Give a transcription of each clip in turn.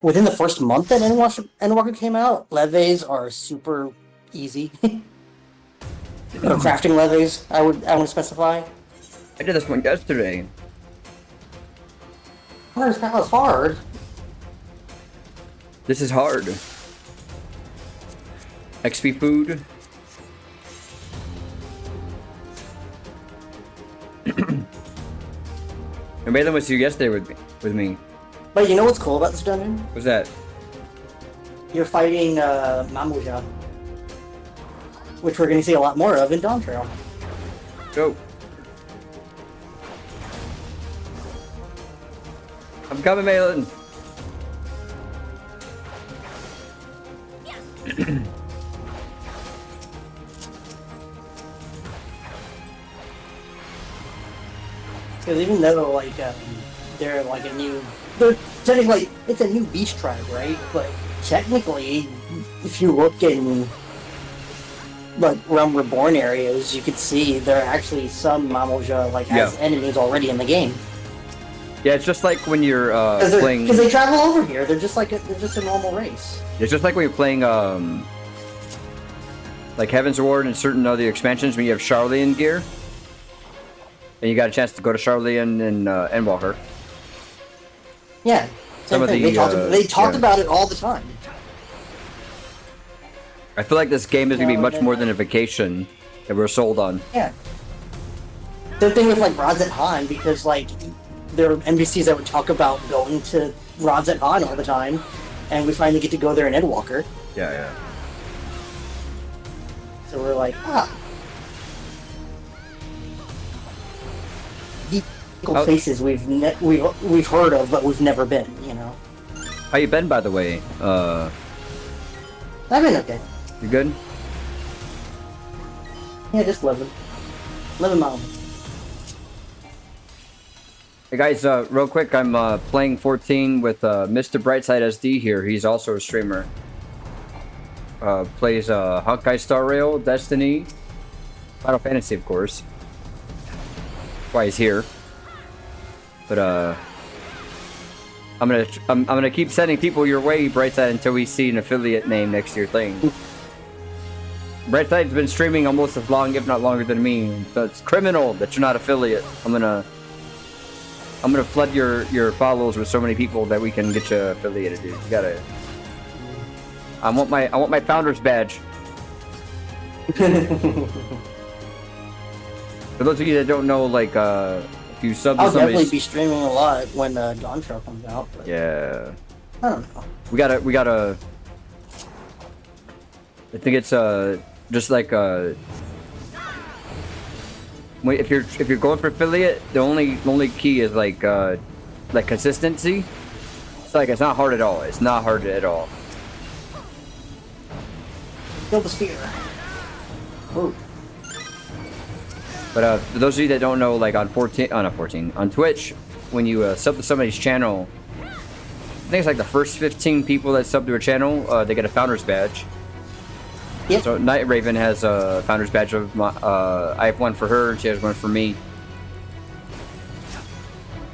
Within the first month that Endwalker came out, leves are super easy. Or crafting leves, I would specify. I did this one yesterday. It's not as hard. This is hard. XP food. And Balin was here yesterday with me. But you know what's cool about this dungeon? What's that? You're fighting Mamuja, which we're going to see a lot more of in Dawn Trail. Go. I'm coming, Balin. Because even though like they're like they're technically it's a new beast tribe, right? But technically, if you look in like Realm Reborn areas, you could see there are actually some Mamoja like as enemies already in the game. Yeah, it's just like when you're playing. Because they travel over here, they're just a normal race. It's just like when you're playing like Heaven's Reward and certain other expansions when you have Charlian gear. And you got a chance to go to Charlian and Endwalker. Yeah, Some of thing. They talked about it all the time. I feel like this game is gonna be much more than a vacation that we're sold on. Yeah. The thing with like Rods at Han, because like there are NPCs that would talk about going to Rods at Han all the time, and we finally get to go there in Endwalker. Yeah, yeah. So we're like, these places we've heard of, but we've never been. You know. How you been, by the way? I've been okay. You good? Yeah, just living my life. Hey guys, real quick, I'm playing 14 with MrBrightsideSD here. He's also a streamer. Plays Honkai Star Rail, Destiny, Final Fantasy, of course. That's why he's here. But I'm gonna keep sending people your way, Brightside, until we see an affiliate name next to your thing. Brightside's been streaming almost as long, if not longer than me. So it's criminal that you're not affiliate. I'm gonna flood your followers with so many people that we can get you affiliated, dude. You gotta. I want my founder's badge. For those of you that don't know, like if you sub to I'll somebody's... definitely be streaming a lot when Dawn Trail comes out. But Yeah. I don't know. We gotta. I think it's just like if you're going for affiliate, the only key is like consistency. It's like it's not hard at all. It's not hard at all. Kill the spear. Ooh. But for those of you that don't know, like on on Twitch, when you sub to somebody's channel, I think it's like the first 15 people that sub to a channel, they get a founder's badge. Yep. So Night Raven has a founder's badge of my, I have one for her, and she has one for me.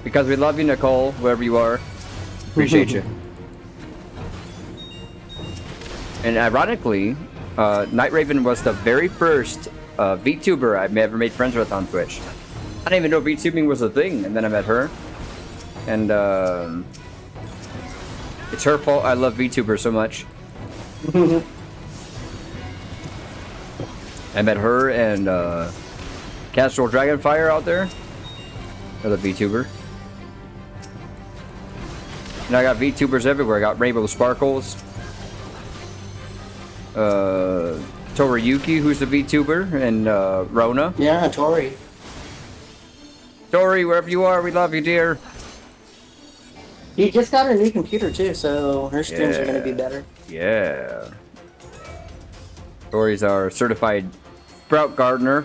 Because we love you, Nicole, wherever you are. Appreciate you. And ironically, Night Raven was the very first VTuber I've ever made friends with on Twitch. I didn't even know VTubing was a thing, and then I met her. And it's her fault I love VTubers so much. I met her and Castrol Dragonfire out there. Another VTuber. And I got VTubers everywhere. I got Rainbow Sparkles. Toriyuki, who's a VTuber, and Rona. Yeah, Tori. Tori, wherever you are, we love you, dear. She just got a new computer too, so her streams are gonna be better. Yeah. Tori's our certified sprout gardener.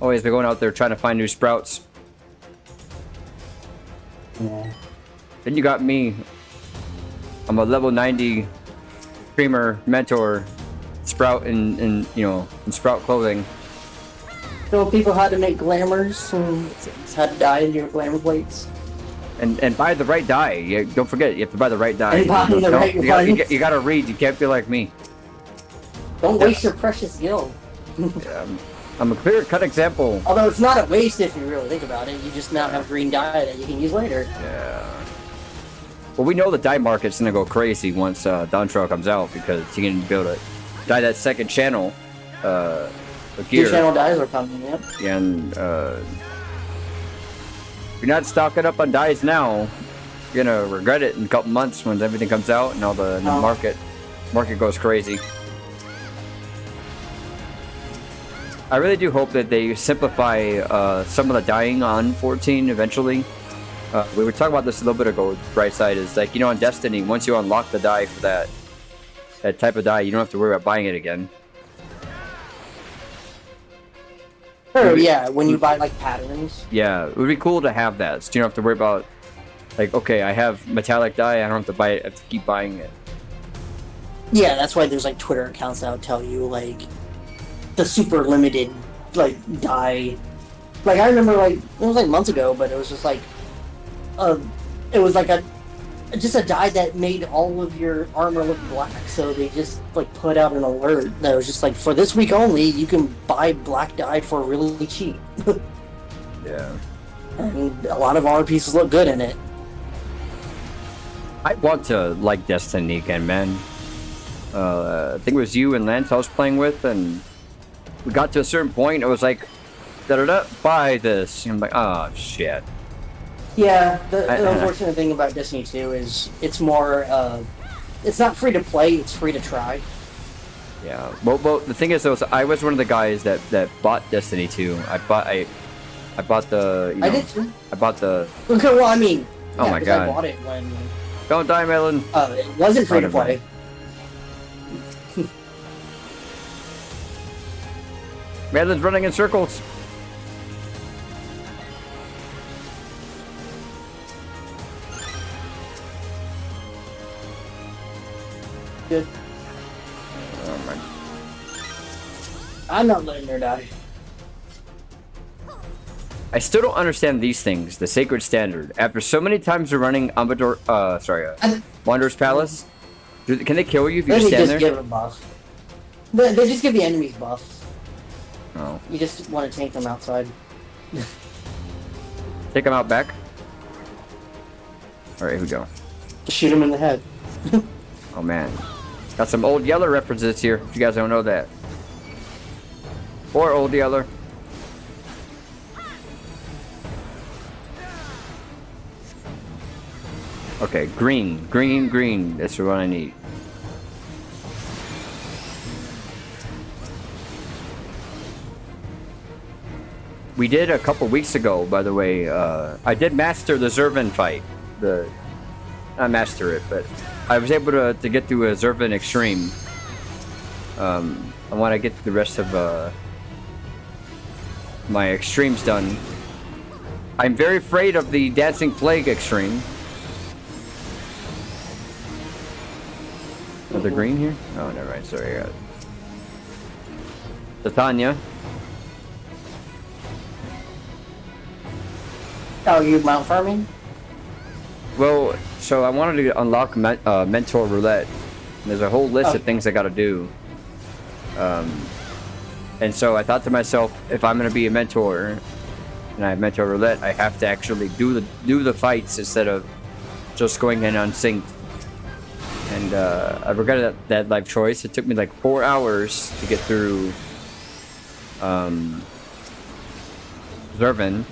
Always been going out there trying to find new sprouts. Yeah. Then you got me. I'm a level 90 streamer mentor, sprout in sprout clothing. So people had to make glamours and had to dye your glamour plates. And buy the right die. Don't forget, you have to buy the right die. And buy the right one. You gotta read. You can't be like me. Don't waste your precious gil. I'm a clear-cut example. Although it's not a waste if you really think about it. You just now have green dye that you can use later. Yeah. Well, we know the dye market's gonna go crazy once Dawn Trail comes out because you can build a dye that second channel. Gear. 2 channel dyes are coming. Yep. And if you're not stocking up on dyes now, you're gonna regret it in a couple months when everything comes out and all the market goes crazy. I really do hope that they simplify some of the dyeing on 14 eventually. We were talking about this a little bit ago. Brightside is like, you know, on Destiny, once you unlock the dye for that type of dye, you don't have to worry about buying it again. Oh yeah, when you buy like patterns. Yeah, it would be cool to have that, so you don't have to worry about like, okay, I have metallic dye, I don't have to buy it, I have to keep buying it. Yeah, that's why there's like Twitter accounts that'll tell you like the super limited like dye. Like I remember like it was like months ago, but it was just like it was like just a dye that made all of your armor look black, so they just like put out an alert that was just like, for this week only, you can buy black dye for really cheap. Yeah. And a lot of armor pieces look good in it. I want to like Destiny again, man. I think it was you and Lance I was playing with, and we got to a certain point, it was like, da-da-da, buy this. And I'm like, oh, shit. Yeah, the unfortunate thing about Destiny 2 is it's more, it's not free to play, it's free to try. Yeah, well, the thing is though, I was one of the guys that bought Destiny 2. I bought the, you know, I did too. I bought the... Okay, well, I mean, oh yeah, my god. I bought it when... Don't die, Melon! It wasn't free to play. Melon's running in circles! Good. Oh my... I'm not letting her die. I still don't understand these things, the Sacred Standard. After so many times of running Wanderer's Palace, can they kill you if you just stand there? They just give a buff. They just give the enemies buffs. Oh. You just want to tank them outside. Take them out back? Alright, here we go. Just shoot them in the head. Oh man. Got some Old Yeller references here, if you guys don't know that. Or Old Yeller. Okay, green. Green. That's what I need. We did a couple weeks ago, by the way. I did master the Zervin fight. Not master it, but I was able to get through a Zervin Extreme. I want to get the rest of my extremes done. I'm very afraid of the Dancing Plague Extreme. Another green here? Oh, never mind. Sorry, I got it. Titania. Oh, you mount farming? Well, so I wanted to unlock Mentor Roulette. There's a whole list of things I gotta do. And so I thought to myself, if I'm gonna be a mentor and I have Mentor Roulette, I have to actually do the fights instead of just going in unsynced. And I regretted that life choice. It took me like 4 hours to get through Zervin.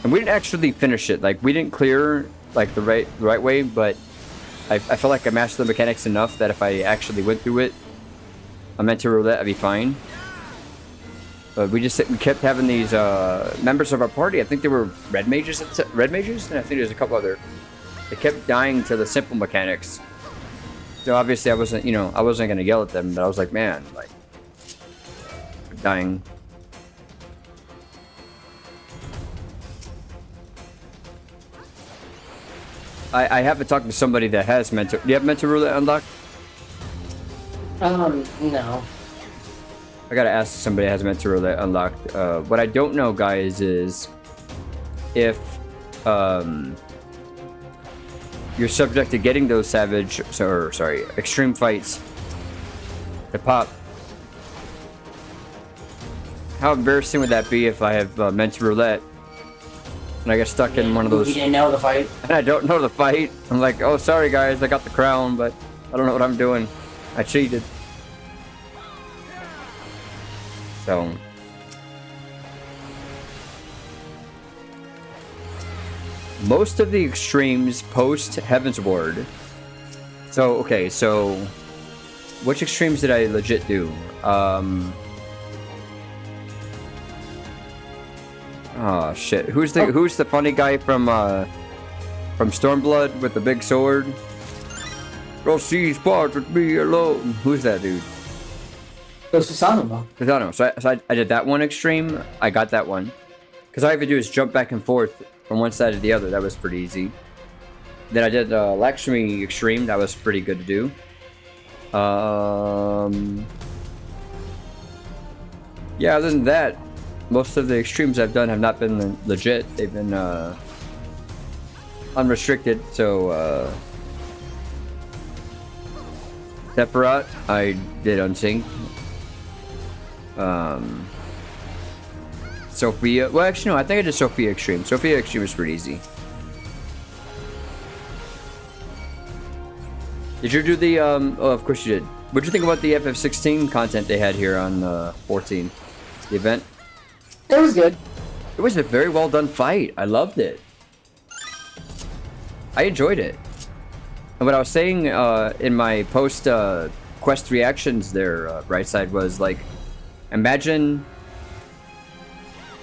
And we didn't actually finish it. Like, we didn't clear like the right way, but I felt like I mastered the mechanics enough that if I actually went through it, I meant to roulette, I'd be fine. But we kept having these members of our party. I think they were red mages, and I think there's a couple other. They kept dying to the simple mechanics. So obviously I wasn't gonna yell at them, but I was like, man, like, dying. I have to talk to somebody that has mentor. Do you have mentor roulette unlocked? No. I gotta ask somebody that has mentor roulette unlocked. What I don't know, guys, is if you're subject to getting those extreme fights to pop. How embarrassing would that be if I have mental roulette and I get stuck in one of those? You didn't know the fight. And I don't know the fight. I'm like, oh, sorry guys, I got the crown, but I don't know what I'm doing. I cheated. So. Most of the extremes post Heaven's Ward. So, okay, so which extremes did I legit do? Oh shit. Who's the funny guy from Stormblood with the big sword? Go see spots with me alone. Who's that dude? It's Susanoo. Susanoo. So I did that one extreme. I got that one. Because all I have to do is jump back and forth from one side to the other. That was pretty easy. Then I did Lakshmi extreme. That was pretty good to do. Yeah, other than that, most of the extremes I've done have not been legit. They've been unrestricted. So Separat, I did unsync. Sophia. Well, actually, no. I think I did Sophia Extreme. Sophia Extreme is pretty easy. Did you do the? Oh, of course you did. What did you think about the FF16 content they had here on 14? The event. It was good. It was a very well done fight. I loved it. I enjoyed it. And what I was saying in my post quest reactions there, Brightside, was like, imagine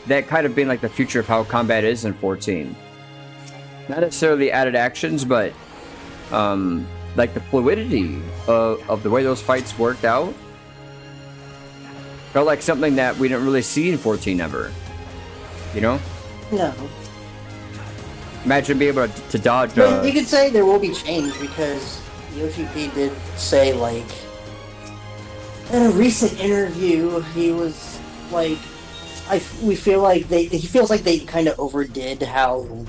that kind of being like the future of how combat is in 14. Not necessarily added actions, but like the fluidity of the way those fights worked out felt like something that we didn't really see in 14 ever. You know? No. Imagine being able to dodge. But you could say there will be change because Yoshi P did say, like, in a recent interview, he was like, he feels like they kind of overdid how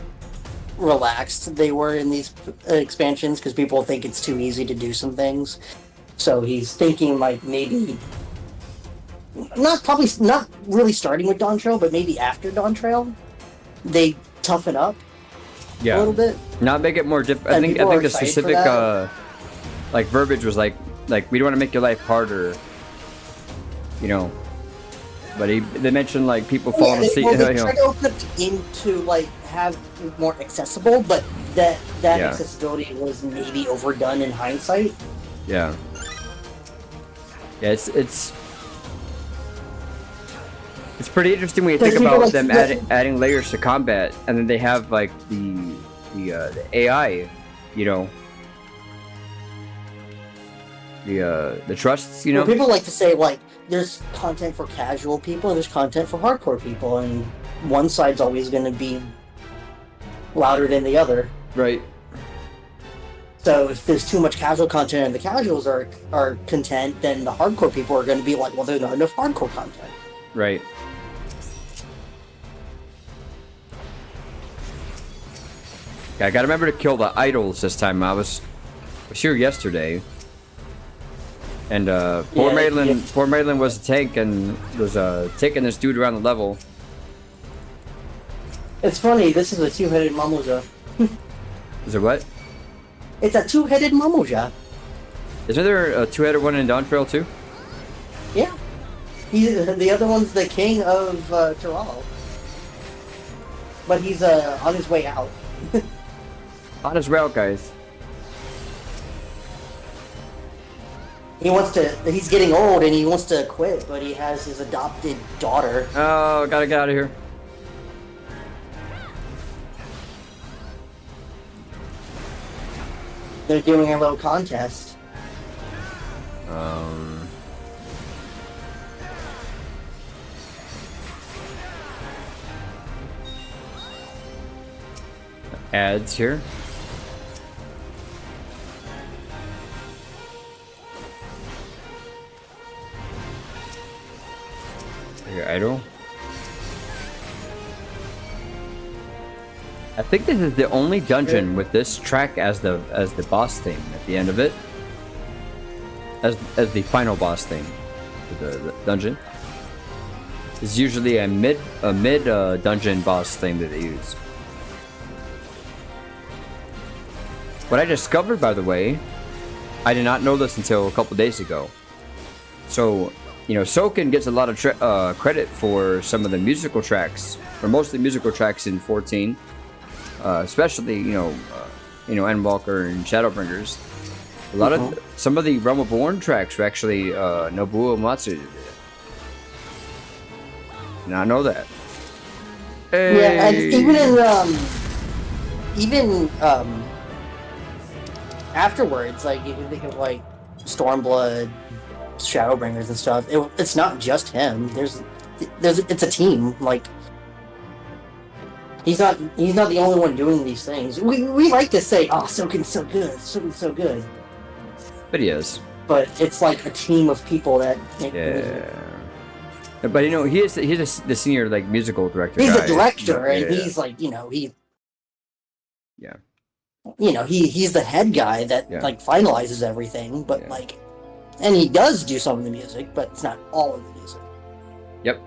relaxed they were in these expansions because people think it's too easy to do some things. So he's thinking like maybe not really starting with Dawn Trail, but maybe after Dawn Trail, they toughen up a little bit. Not make it more difficult. I think the specific like verbiage was like we don't want to make your life harder, you know. But they mentioned like people falling asleep. They tried to open up the game to like have it more accessible, but that accessibility was maybe overdone in hindsight. Yeah. Yeah, it's pretty interesting when you think about them adding layers to combat, and then they have like the AI, you know, the trusts, you know. Well, people like to say like there's content for casual people and there's content for hardcore people, and one side's always going to be louder than the other. Right. So if there's too much casual content and the casuals are content, then the hardcore people are going to be like, well, there's not enough hardcore content. Right. Yeah, I gotta remember to kill the idols this time. I was here yesterday. And poor Madeline was a tank and was taking this dude around the level. It's funny, this is a two-headed Mamuja. Is it what? It's a two-headed Mamuja. Isn't there a two-headed one in Dawn Trail too? Yeah. The other one's the king of Tiralo. But he's on his way out. On his way out, guys. He's getting old and he wants to quit, but he has his adopted daughter. Oh, gotta get out of here. They're doing a little contest. Ads here. Your idol. I think this is the only dungeon with this track as the boss theme at the end of it. As the final boss theme for the dungeon. It's usually a mid dungeon boss theme that they use. What I discovered, by the way, I did not know this until a couple days ago. So, you know, Soken gets a lot of credit for some of the musical tracks, or mostly musical tracks in 14, especially Endwalker and Shadowbringers. A lot of some of the Realm Reborn tracks were actually Nobuo Uematsu. Now I know that. Hey. Yeah, and even afterwards, like you can think of like Stormblood, Shadowbringers and stuff. It's not just him. It's a team. Like he's not the only one doing these things. We like to say, "Oh, Soken's so good. Soken's so good." But he is. But it's like a team of people that make music. But you know, he's the senior like musical director. He's guy. the director, and he's like, you know, he's the head guy that like finalizes everything. But like, and he does do some of the music, but it's not all of the music. Yep.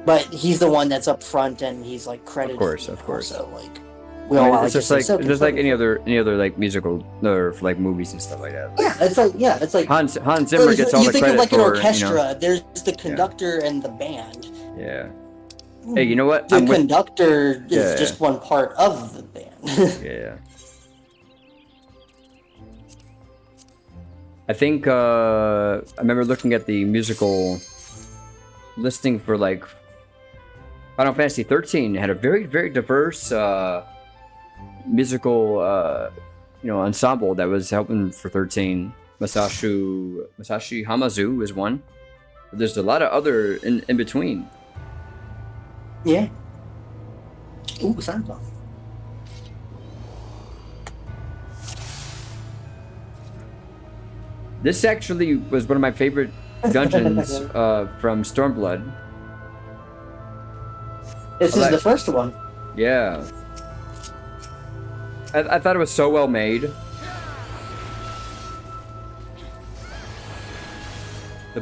But he's the one that's up front, and he's like credited. Of course. So like, it's just like any other like musical or like movies and stuff like that. It's like Hans Zimmer gets all the credit for. You think of like an orchestra. There's the conductor and the band. Yeah. Hey, you know what? The conductor is just one part of the band. Yeah. I think I remember looking at the musical listing for like Final Fantasy 13. It had a very, very diverse musical ensemble that was helping for 13. Masashi Hamazu is one. But there's a lot of other in between. Yeah. Ooh, Santa. This actually was one of my favorite dungeons from Stormblood. This is the first one. Yeah. I thought it was so well made.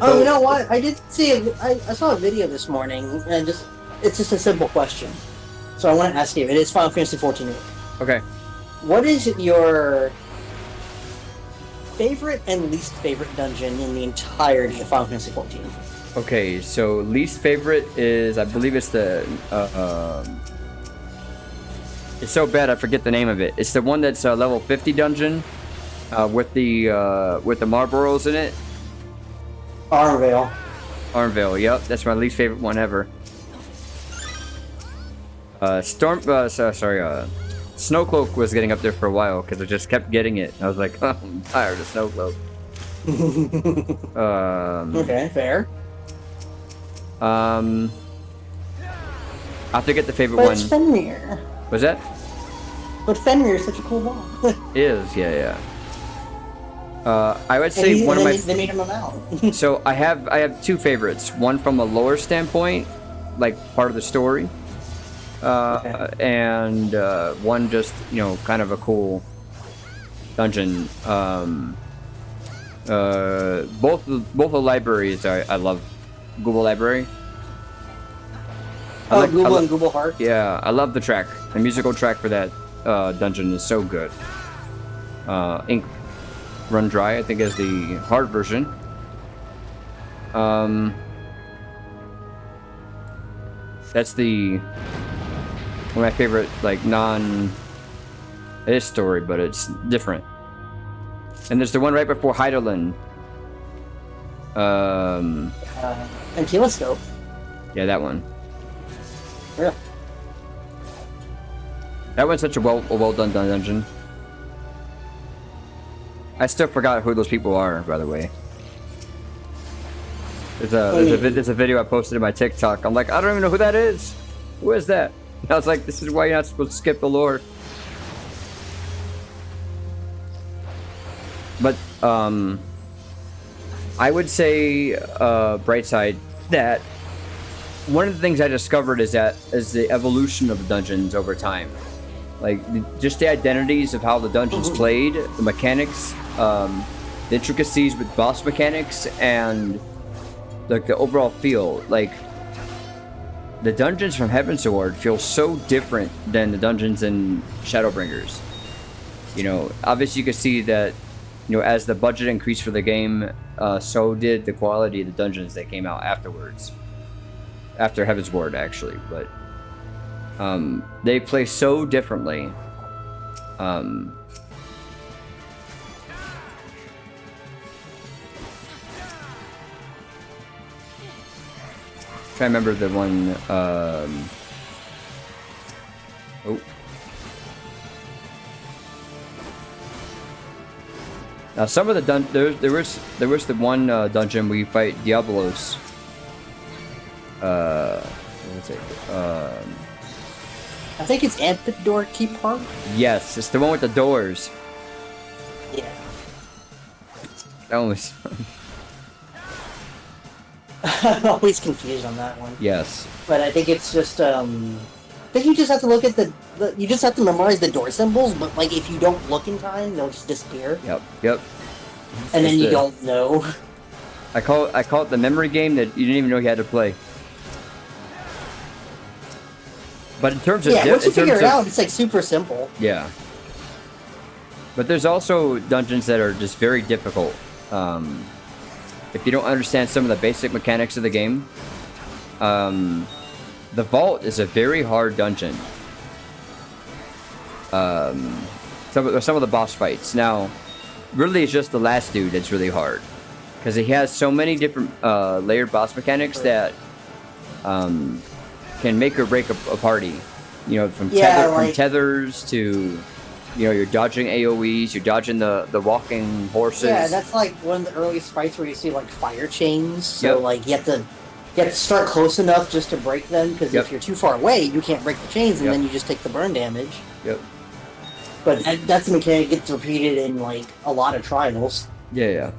Oh, you know what? I did see I saw a video this morning, and it's just a simple question. So I want to ask you. It is Final Fantasy 14. Okay. What is your favorite and least favorite dungeon in the entirety of Final Fantasy 14? Okay, so least favorite is, I believe it's the it's so bad I forget the name of it. It's the one that's level 50 dungeon with the Marlboros in it. Arnvale, yep, that's my least favorite one ever. Snowcloak was getting up there for a while because I just kept getting it. I was like, oh, I'm tired of Snowcloak. Okay, fair. I have to get the favorite but one. It's Fenrir. Was that? But Fenrir is such a cool boss. Yeah. I would say one of my. They made him a mount. So I have two favorites. One from a lore standpoint, like part of the story, and one just kind of a cool dungeon. Both the libraries I love. Google Library. Google and Google Heart. Yeah, I love the track. The musical track for that dungeon is so good. Ink Run Dry, I think, is the hard version. That's one of my favorite, like, it is story, but it's different. And there's the one right before Heidelin. And Telescope. Yeah, that one. Yeah. That one's such a well done dungeon. I still forgot who those people are, by the way. There's a video I posted in my TikTok. I'm like, I don't even know who that is. Who is that? And I was like, this is why you're not supposed to skip the lore. But I would say Brightside that one of the things I discovered is the evolution of the dungeons over time. Like, just the identities of how the dungeons played, the mechanics, the intricacies with boss mechanics, and like the overall feel. Like, the dungeons from Heaven's Sword feel so different than the dungeons in Shadowbringers. You know, obviously you can see that, you know, as the budget increased for the game, so did the quality of the dungeons that came out afterwards. After Heaven's Ward, actually, but they play so differently. Trying to remember the one. Oh. Now some of the there was the one dungeon where you fight Diablos. What's it? I think it's Ampidor Keeper. Yes, it's the one with the doors. Yeah. That one was. I'm always confused on that one. Yes. But I think it's just I think you just have to look at you just have to memorize the door symbols, but like if you don't look in time, they'll just disappear. Yep. And then you don't know. I call it the memory game that you didn't even know you had to play. But in terms of once you figure it out, it's like super simple. Yeah. But there's also dungeons that are just very difficult. If you don't understand some of the basic mechanics of the game, the vault is a very hard dungeon. Some of the boss fights. Now, really, it's just the last dude that's really hard, because he has so many different layered boss mechanics that can make or break a party. You know, from tethers to, you know, you're dodging AoEs, you're dodging the walking horses. Yeah, that's like one of the earliest fights where you see like fire chains. So like you have to start close enough just to break them, because if you're too far away, you can't break the chains, and then you just take the burn damage. Yep. But that's a mechanic that gets repeated in like a lot of trials. Yeah.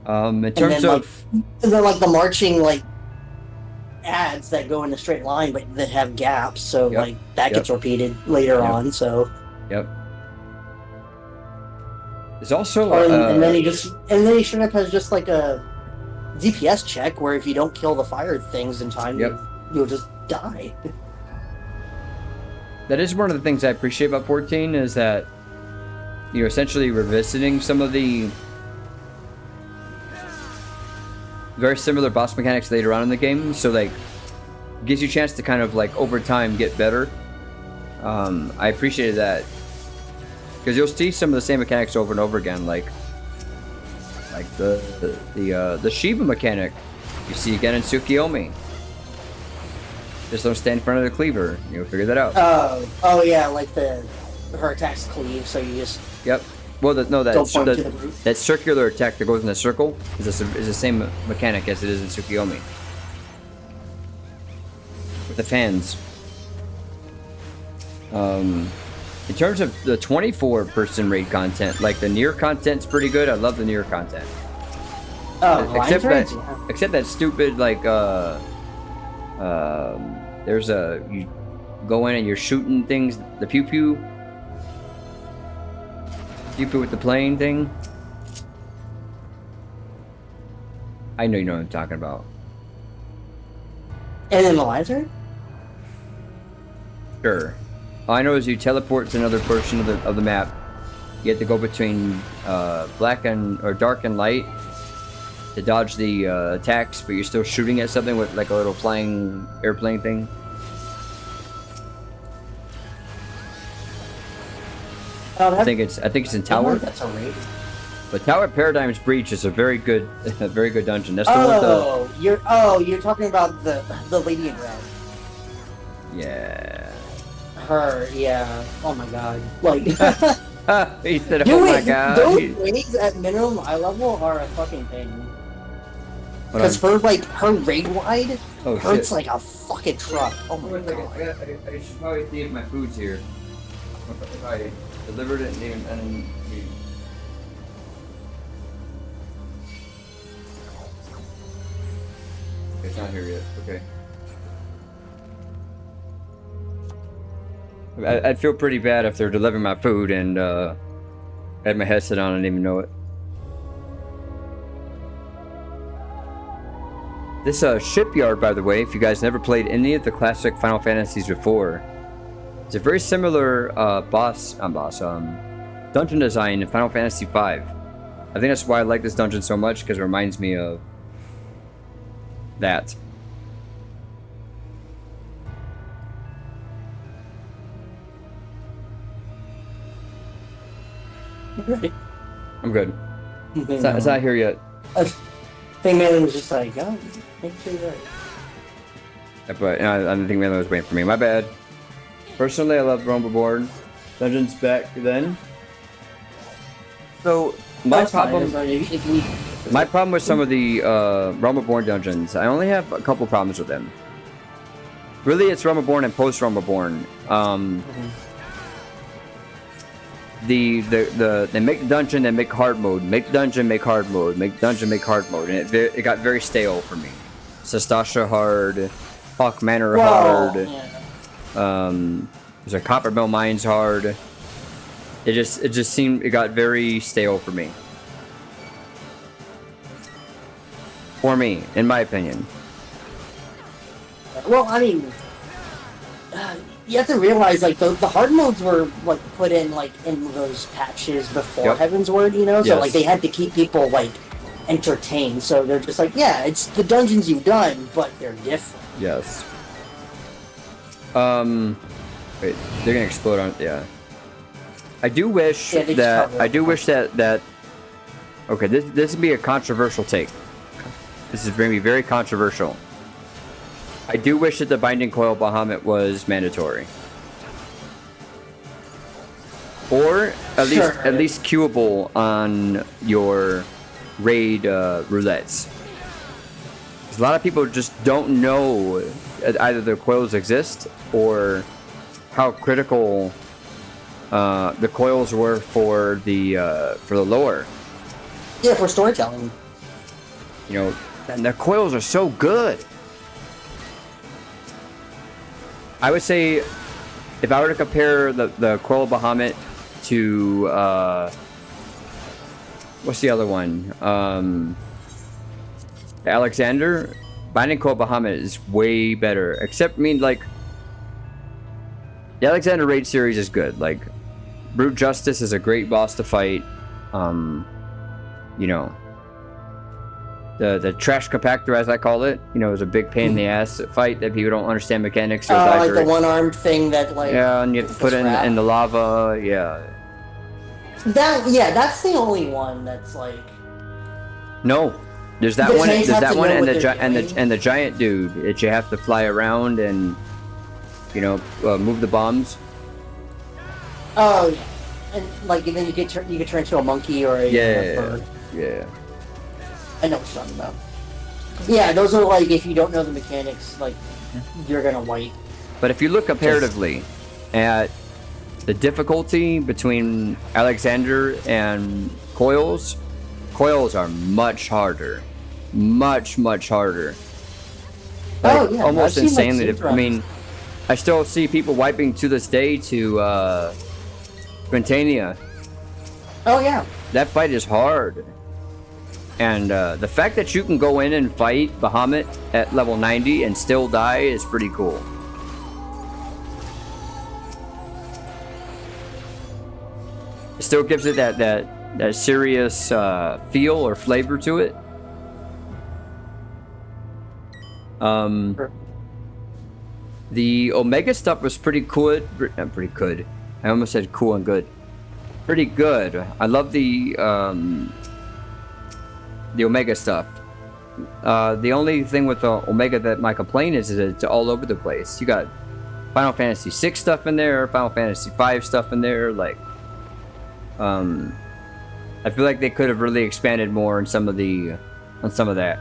In terms of and then like the marching like ads that go in a straight line but that have gaps, so like that gets repeated later on. So there's also and then he straight up has just like a DPS check where if you don't kill the fire things in time, you'll just die. That is one of the things I appreciate about 14, is that you're essentially revisiting some of the very similar boss mechanics later on in the game, so like it gives you a chance to kind of like over time get better. I appreciated that, because you'll see some of the same mechanics over and over again, like the Shiva mechanic you see again in Tsukiyomi. Just don't stand in front of the cleaver. You'll figure that out. Oh yeah, like her attacks cleave, so you just Well, that circular attack that goes in a circle is the same mechanic as it is in Tsukiyomi. With the fans. In terms of the 24-person raid content, like the Nier content's pretty good. I love the Nier content. Except that stupid like there's you go in and you're shooting things, the pew pew with the plane thing. I know you know what I'm talking about. And then the laser? Sure. All I know is you teleport to another portion of the map. You have to go between dark and light to dodge the attacks, but you're still shooting at something with like a little flying airplane thing. I think it's in Tower. That's a raid. But Tower Paradigm's Breach is a very good dungeon. That's the one with you're talking about the lady in red. Yeah. Her, yeah. Oh my god. Like he said, "Oh my god." Those raids at minimum eye level are a fucking pain. Because for like her raid wide, hurts like a fucking truck. Oh my god. I should probably see if my food's here. If I delivered it and it's not here yet. Okay. I'd feel pretty bad if they're delivering my food and I had my headset on and didn't even know it. This shipyard, by the way, if you guys never played any of the classic Final Fantasies before, it's a very similar dungeon design in Final Fantasy V. I think that's why I like this dungeon so much, because it reminds me of that. Ready? I'm good. It's not here yet. I think Malin was just like, oh, make sure you're right. Yeah, but I don't think Malin was waiting for me. My bad. Personally, I love Rumbleborn dungeons back then. So my problem with some of the Rumbleborn dungeons, I only have a couple problems with them. Really, it's Rumbleborn and post Rumbleborn. They make the dungeon and make hard mode, make the dungeon, make hard mode, make the dungeon, make hard mode, and it got very stale for me. Sestasha hard, Hawk Manor hard, there's a Copper Mill Mines hard. It just seemed, it got very stale for me. For me, in my opinion. Well, I mean, you have to realize, like, the hard modes were, like, put in, like, in those patches before Heaven's Word, you know? So, like, they had to keep people, like, entertained. So they're just like, yeah, it's the dungeons you've done, but they're different. Yes. Wait, they're gonna explode on, yeah. I do wish okay, this would be a controversial take. This is going to be very controversial. I do wish that the Binding Coil Bahamut was mandatory. Or at least queuable on your raid roulettes. Because a lot of people just don't know either the coils exist or how critical the coils were for the lore. Yeah, for storytelling. You know, and the coils are so good. I would say, if I were to compare the Coil Bahamut to what's the other one? Alexander, Binding Coil Bahamut is way better. Except, I mean, like, the Alexander raid series is good. Like, Brute Justice is a great boss to fight. You know, the trash compactor, as I call it, you know, is a big pain in the ass fight that people don't understand mechanics. Oh, like the one-armed thing that, like, yeah, and you have to put in the lava. Yeah. That's the only one that's like. No, there's that one. There's that one, and the giant dude that you have to fly around and, you know, move the bombs. Oh yeah, and like then you get turn into a monkey or a bird. Yeah. I know what you're talking about. Yeah, those are like, if you don't know the mechanics, like, you're gonna wipe. But if you look comparatively at the difficulty between Alexander and Coils are much harder. Much harder. Like, oh, yeah. Almost insanely difficult. I mean, I still see people wiping to this day to Quintania. Oh, yeah. That fight is hard. And the fact that you can go in and fight Bahamut at level 90 and still die is pretty cool. It still gives it that serious feel or flavor to it. Sure. The Omega stuff was pretty good. Pretty good. I almost said cool and good. Pretty good. I love the Omega stuff. The only thing with the Omega that my complaint is it's all over the place. You got Final Fantasy VI stuff in there, Final Fantasy V stuff in there. Like, I feel like they could have really expanded more on some of that.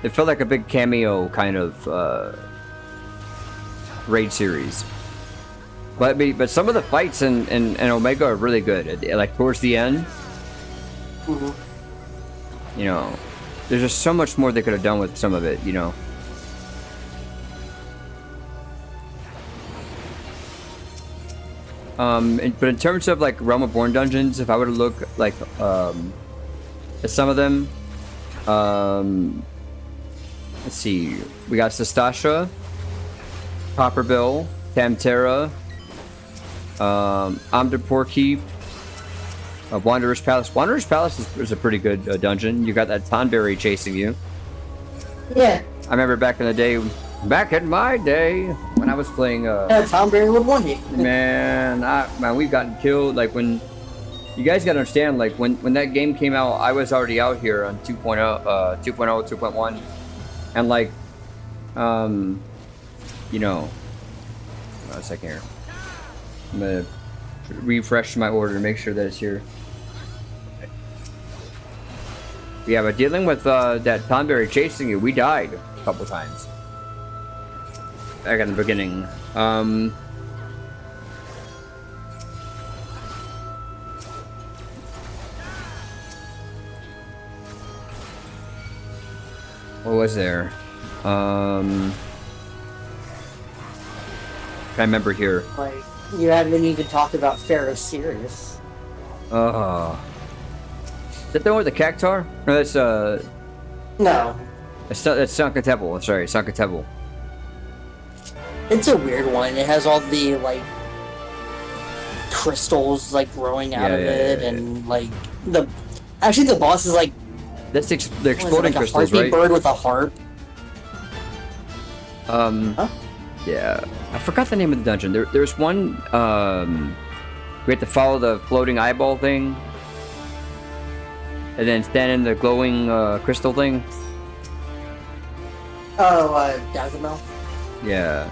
It felt like a big cameo kind of raid series. But some of the fights in Omega are really good. Like towards the end. Mm-hmm. You know, there's just so much more they could have done with some of it, you know. But in terms of like Realm of Born dungeons, if I were to look like at some of them, let's see, we got Sestasha, Copperbill, Tamtera, Amdapur Keep, Wanderer's Palace. Wanderer's Palace is a pretty good dungeon. You got that Tonberry chasing you. Yeah. I remember back in the day, back in my day, when I was playing. Tonberry would want you. Man, we've gotten killed. Like when, you guys gotta understand, like when that game came out, I was already out here on 2.0, 2.1, and like, you know, hold on a second here. I'm gonna refresh my order to make sure that it's here. Yeah, but dealing with that Tonberry chasing you, we died a couple times. Back in the beginning. What was there? I remember here. Like, you haven't even talked about Pharaoh Sirius. Is that the one with the Cactar? No, that's No. that's Sankatebel. Sorry, Sankatebel. It's a weird one. It has all the, like, crystals, like, growing out of it, and, like, actually the boss is, like... That's the exploding like crystals, a right? bird with a harp. Huh? Yeah. I forgot the name of the dungeon. There's one, we had to follow the floating eyeball thing. And then stand in the glowing crystal thing. Oh, Dazamel? Yeah.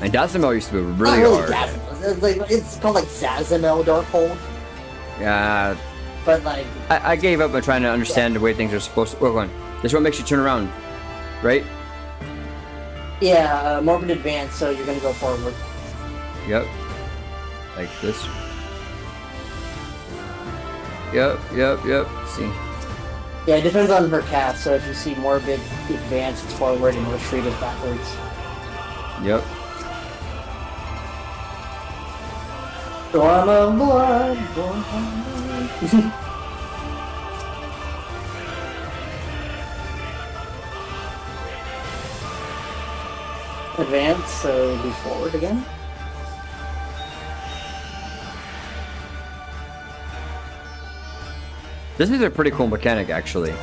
And Dazamel used to be really hard. It's called like Zazamel Darkhold. Yeah. But like... I gave up on trying to understand the way things are supposed to work on. This one makes you turn around, right? Yeah, Morbid Advance, so you're gonna go forward. Yep. Like this. Yep. See. Yeah, it depends on her cast, so if you see Morbid Advance, it's forward, and Retreat is backwards. Yep. Storm of blood, blood. Advance, so be forward again. This is a pretty cool mechanic, actually.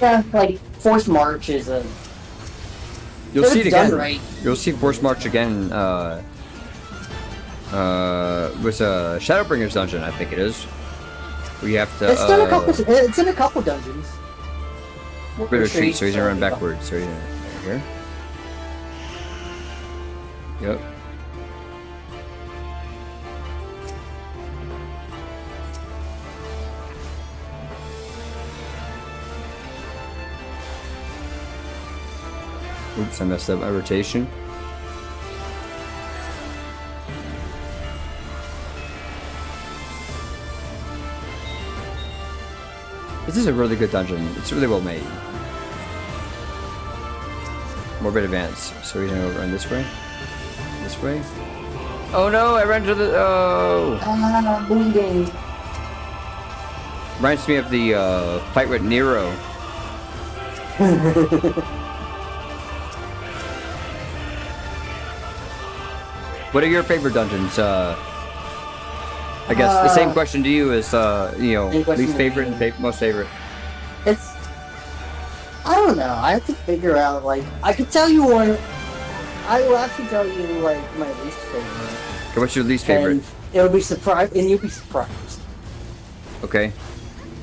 Yeah, like Forced March is a. You'll see it again. Right. You'll see Forced March again. With Shadowbringer's dungeon, I think it is. We have to. It's done a couple. It's in a couple dungeons. Retreat, so he's gonna run backwards. So he's gonna here. Yep. Oops, I messed up my rotation. This is a really good dungeon. It's really well made. Morbid Advance. So we're gonna run this way. This way. Oh no! I ran to the. Oh. I'm bleeding. Reminds me of the fight with Nero. What are your favorite dungeons? I guess the same question to you is, you know, least favorite and most favorite. It's... I don't know. I have to figure out, like... I could tell you one... I will have to tell you, like, my least favorite. Okay, what's your least favorite? And it'll be surprised... And you'll be surprised. Okay.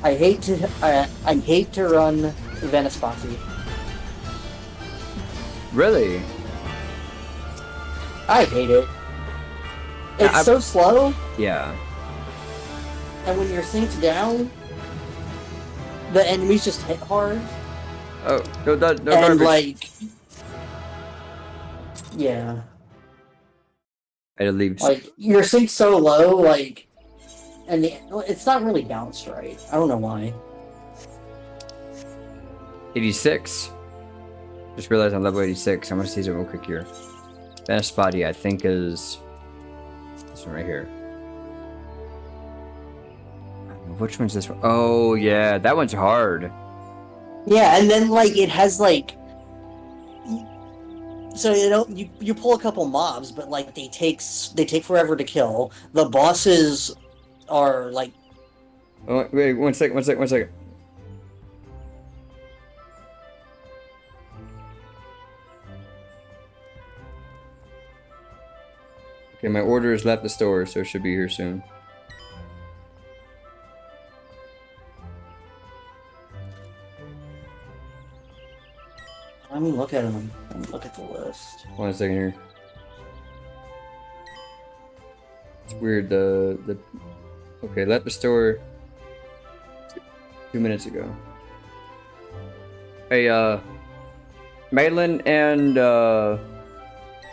I hate to run Venispati. Really? I hate it. It's so slow. Yeah. And when you're synced down, the enemies just hit hard. Oh, no, no and garbage. Like... Yeah. I had to leave. Like, you're synced so low, like... and it's not really balanced right. I don't know why. 86. Just realized I'm level 86. I'm gonna see it real quick here. Best body I think is this one right here. Which one's this one? Oh yeah, that one's hard. Yeah, and then like it has like, so you pull a couple mobs, but like they take forever to kill. The bosses are like. Oh, wait, one second. Okay, my order has left the store, so it should be here soon. Let me look at them. Let me look at the list. 1 second here. It's weird. The okay, left the store 2 minutes ago. Hey, Madeline and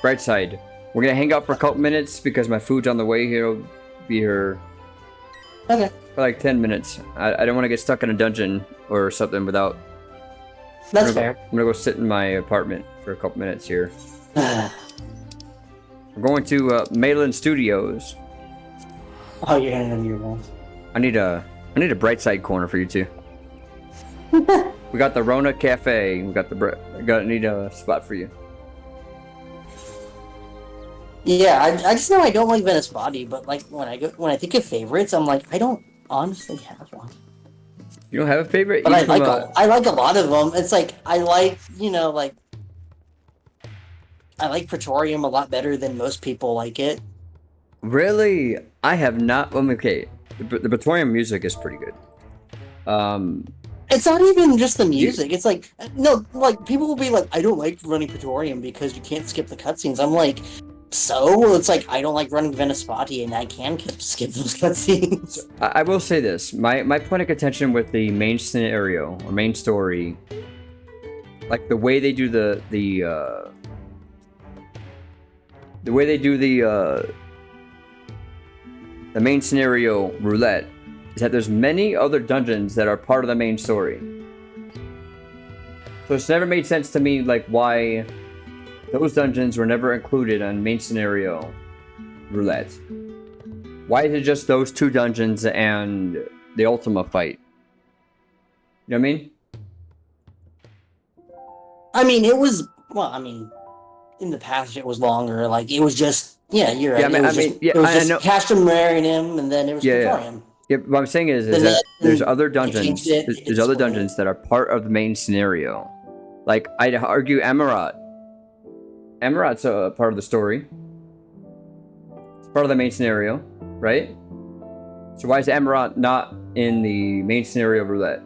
Brightside, we're gonna hang out for a couple minutes because my food's on the way here. I'll be here Okay. for like 10 minutes. I don't want to get stuck in a dungeon or something without. That's fair. I'm gonna go sit in my apartment for a couple minutes here. We're going to Madeline Studios. Oh, you're gonna go to your walls. I need a Brightside corner for you too. We got the Rona Cafe. We got I need a spot for you. Yeah, I just know I don't like Venice Body, but like when I think of favorites, I'm like I don't honestly have one. You don't have a favorite? But I like a lot of them. It's like I like I like Praetorium a lot better than most people like it. Really? I have not. Okay, the Praetorium music is pretty good. It's not even just the music. It's like no, like people will be like, I don't like running Praetorium because you can't skip the cutscenes. I'm like, so it's like I don't like running Venice Body and I can skip those cutscenes. I will say this: my point of contention with the main scenario or main story, like the way they do the way they do the main scenario roulette, is that there's many other dungeons that are part of the main story. So it's never made sense to me, like, why those dungeons were never included on main scenario roulette. Why is it just those two dungeons and the Ultima fight? You know what I mean? I mean, it was, well, I mean, in the past it was longer. Like, it was just, yeah, you're right. Yeah, it was just Castrum marrying him, and then it was Praetorium. Yeah, what I'm saying is that there's other dungeons. There's other dungeons that are part of the main scenario. Like, I'd argue Amarat. Amarat's a part of the story. It's part of the main scenario, right? So why is Amarat not in the main scenario roulette?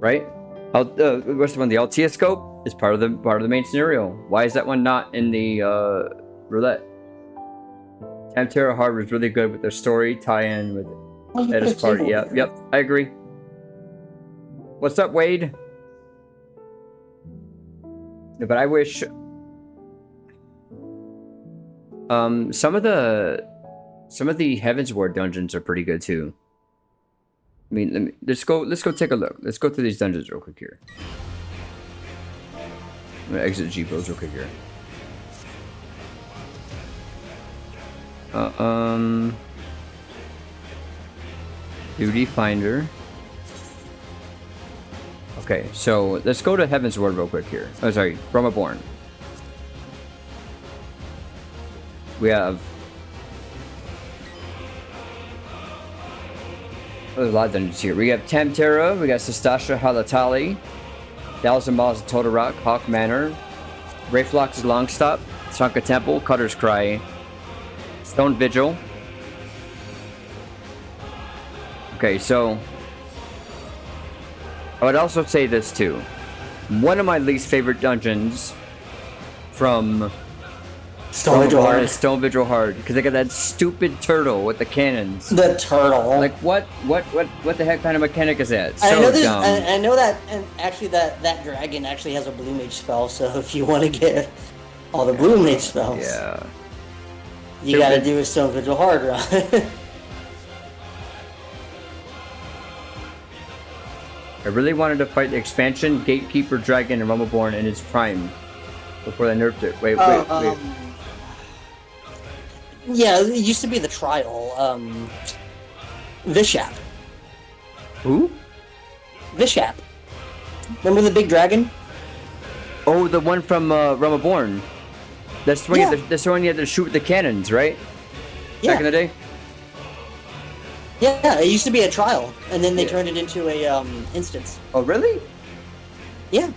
Right? What's the one? The Altea scope is part of the main scenario. Why is that one not in the roulette? Tamtera Hard was really good with their story tie-in with Edda's party. Yep, I agree. What's up, Wade? No, but I wish some of the Heaven's Ward dungeons are pretty good too. I mean, let's go take a look. Let's go through these dungeons real quick here. I'm gonna exit G-Pros real quick here. Duty Finder. Okay, so let's go to Heaven's Ward real quick here. Oh, sorry, Brahmaborn. We have... Oh, there's a lot of dungeons here. We have Tamtera, we got Sestasha Halatali, Thousand Miles of Total Rock, Hawk Manor, Rayflock's Longstop, Sanka Temple, Cutter's Cry, Stone Vigil. Okay, so I would also say this too. One of my least favorite dungeons from Stone Vigil Hard, because they got that stupid turtle with the cannons. The turtle. Like what the heck kind of mechanic is that? So dumb. I know that, and actually that dragon actually has a blue mage spell. So if you want to get all the blue mage spells, yeah. You gotta do a Stone Vigil hard run. I really wanted to fight the expansion, Gatekeeper Dragon, and Rumbleborn in its prime before they nerfed it. Wait. Yeah, it used to be the trial. Vishap. Who? Vishap. Remember the big dragon? Oh, the one from Rumbleborn. That's the one. Yeah. That's the one you had to shoot with the cannons, right? Yeah. Back in the day. Yeah, it used to be a trial, and then they turned it into a instance. Oh, really? Yeah.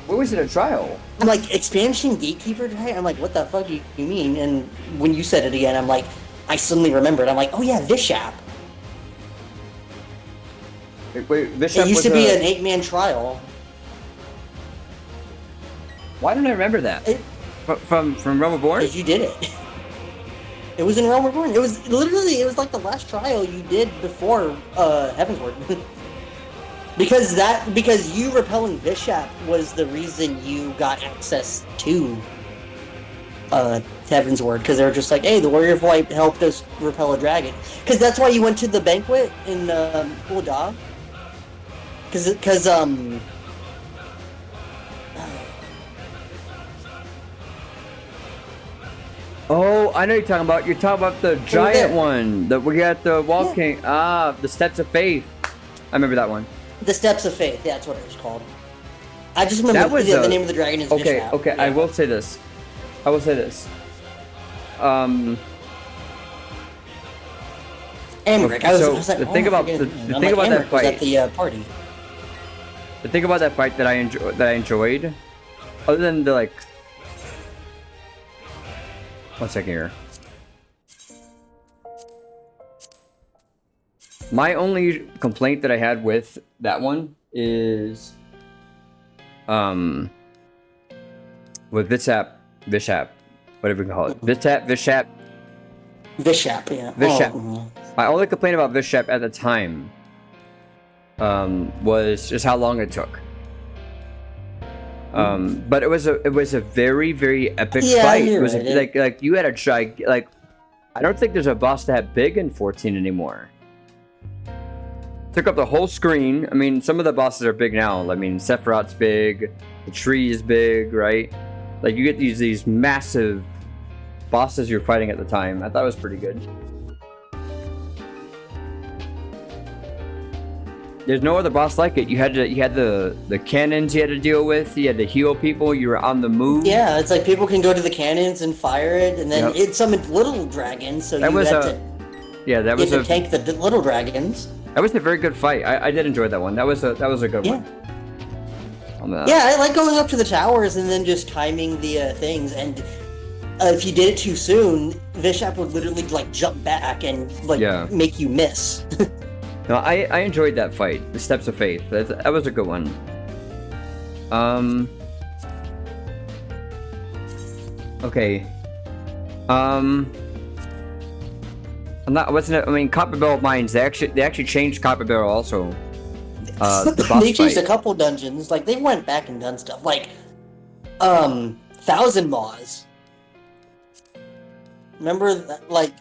What was it, a trial? I'm like, expansion Gatekeeper Dragon? I'm like, what the fuck do you mean? And when you said it again, I'm like, I suddenly remembered. I'm like, oh yeah, Vishap. Wait, Vishap it used to be an 8-man trial. Why don't I remember that? From Rumbleborn? Because you did it. It was in Realm Reborn. It was literally, it was like the last trial you did before Heavensward. because you repelling Vishap was the reason you got access to Heavensward, because they were just like, hey, the Warrior of Light helped us repel a dragon. Because that's why you went to the banquet in Ul'dah. Because Oh, I know you're talking about. You're talking about the giant one that we got the Wall King. Ah, the Steps of Faith. I remember that one. The Steps of Faith. Yeah, that's what it was called. I just remember the name of the dragon is Vishap. Okay. Yeah. I will say this. Emmerich. So the thing about that fight. Was at the party. The thing about that fight that I enjoyed, other than the like. 1 second here. My only complaint that I had with that one is with Vishap, whatever you can call it. Vishap, yeah. Vishap. Oh. My only complaint about Vishap at the time was just how long it took. But it was a very, very epic fight. It was like you had a I don't think there's a boss that big in 14 anymore. Took up the whole screen. I mean, some of the bosses are big now. I mean, Sephiroth's big, the tree is big, right? Like you get these massive bosses you're fighting at the time. I thought it was pretty good. There's no other boss like it. You had the cannons you had to deal with. You had to heal people. You were on the move. Yeah, it's like people can go to the cannons and fire it, and then it summoned little dragons. So that you had to tank the little dragons. That was a very good fight. I did enjoy that one. That was a good one. Yeah, I like going up to the towers and then just timing the things. And if you did it too soon, Vishap would literally like jump back and make you miss. No, I enjoyed that fight. The Steps of Faith. That was a good one. Okay. Copper Barrel Mines. They actually changed Copper Barrel also. The boss they changed fight. a couple dungeons. Like they went back and done stuff. Like, 1,000 Maws. Remember that, like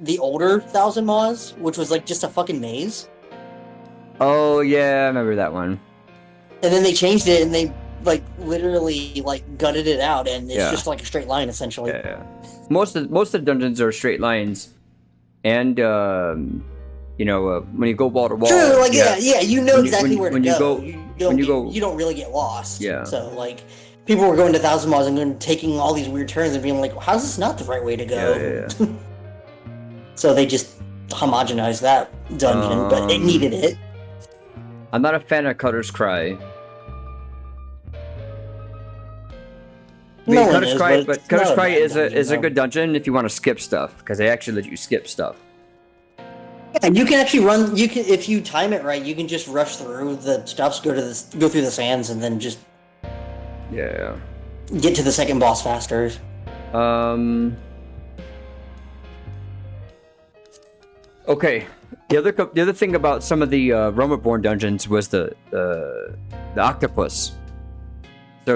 the older 1,000 Maws, which was like just a fucking maze. Oh yeah, I remember that one. And then they changed it, and they like literally like gutted it out, and it's just like a straight line essentially. Yeah. Most of the dungeons are straight lines, and when you go wall to wall. True, like you know exactly where to go. You don't really get lost. Yeah. So like, people were going to 1,000 Maws and then taking all these weird turns and being like, "How's this not the right way to go?" Yeah. So they just homogenized that dungeon, but it needed it. I'm not a fan of Cutter's Cry. Cutter's Cry is a good dungeon if you want to skip stuff, because they actually let you skip stuff. Yeah, you can actually run. You can, if you time it right, you can just rush through the stuffs, go through the sands, and then just get to the second boss faster. Okay. The other thing about some of the Realm-Reborn dungeons was the octopus.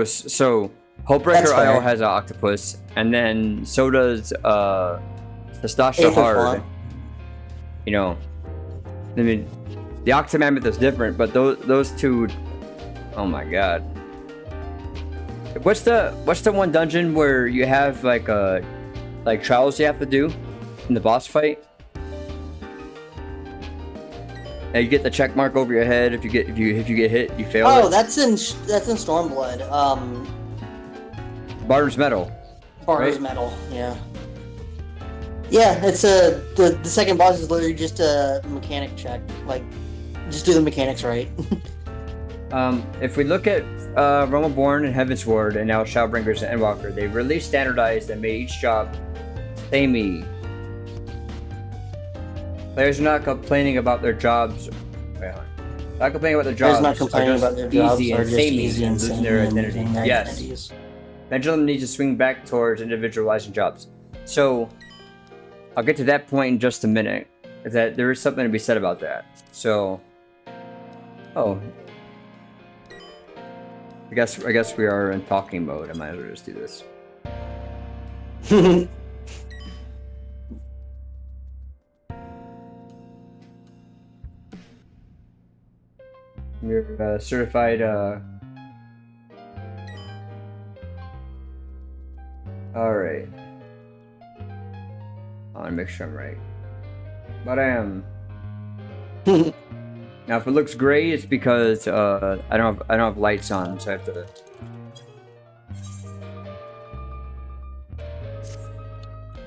So Hullbreaker fair. IO has an octopus, and then so does Stasha Aether Hard. Font. You know, I mean, the Octomammoth is different, but those two, oh my god. What's the one dungeon where you have like trials you have to do in the boss fight? And you get the check mark over your head if you get hit, you fail. Oh, that's in Stormblood. Barter's Metal. Barter's right? Metal, yeah. Yeah, it's the second boss is literally just a mechanic check. Like, just do the mechanics right. If we look at Realm Reborn and Heavensward and now Shadowbringers and Endwalker, they really standardized and made each job samey. Players are not complaining about their jobs. Wait, hold on. Not complaining about their jobs. Players not complaining about their jobs. Easy Are and just samey easy and and losing samey their and identity. losing their Yes. identities. Pendulum needs to swing back towards individualizing jobs. So, I'll get to that point in just a minute. That there is something to be said about that. So, oh, I guess we are in talking mode. I might as well just do this. You're certified. All right. I want to make sure I'm right. But I am. Now, if it looks gray, it's because I don't have lights on, so I have to.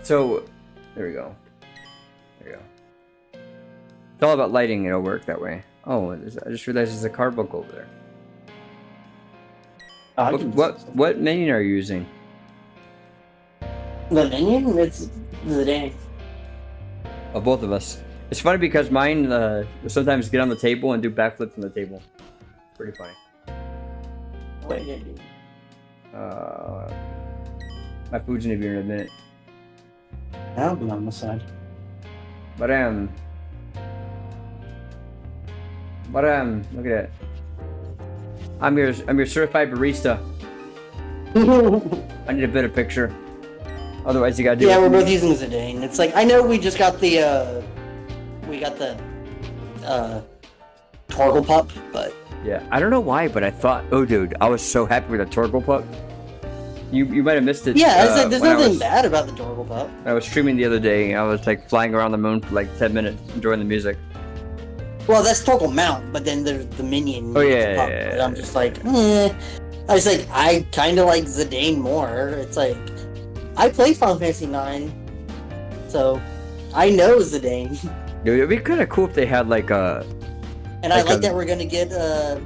So, there we go. There we go. It's all about lighting. It'll work that way. Oh, I just realized there's a card book over there. What minion are you using? The minion? It's the dang. Oh, both of us. It's funny because mine sometimes get on the table and do backflips on the table. Pretty funny. What did it do? My food's gonna be here in a minute. That'll be on the side. But look at that. I'm your certified barista. I need a better picture. Otherwise, you gotta do. Yeah, we're both using Zidane. It's like, I know we just got the Torgle Pup, but Yeah, I don't know why, but I thought, oh dude, I was so happy with the Torgle Pup. You might have missed it. yeah, it's like, there's nothing bad about the Torgle Pup. I was streaming the other day. I was like flying around the moon for like 10 minutes, enjoying the music. Well, that's Torgle Mount, but then there's the minion. Oh yeah, pup, yeah. and I'm just like, I was like, I kind of like Zidane more. It's like, I play Final Fantasy IX, so I know Zidane. Dude, it'd be kind of cool if they had like a. And I like that we're gonna get a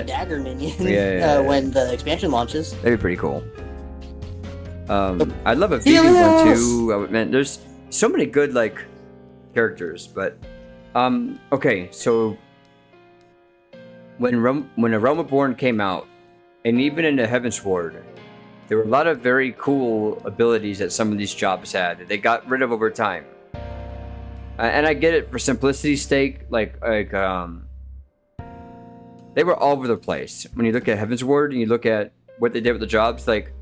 dagger minion when the expansion launches. That'd be pretty cool. I'd love a Phoebe one too. Man, there's so many good like characters, but okay, so when A Realm Reborn came out, and even in the Heavensward, there were a lot of very cool abilities that some of these jobs had that they got rid of over time. And I get it for simplicity's sake, like they were all over the place. When you look at Heavensward and you look at what they did with the jobs, like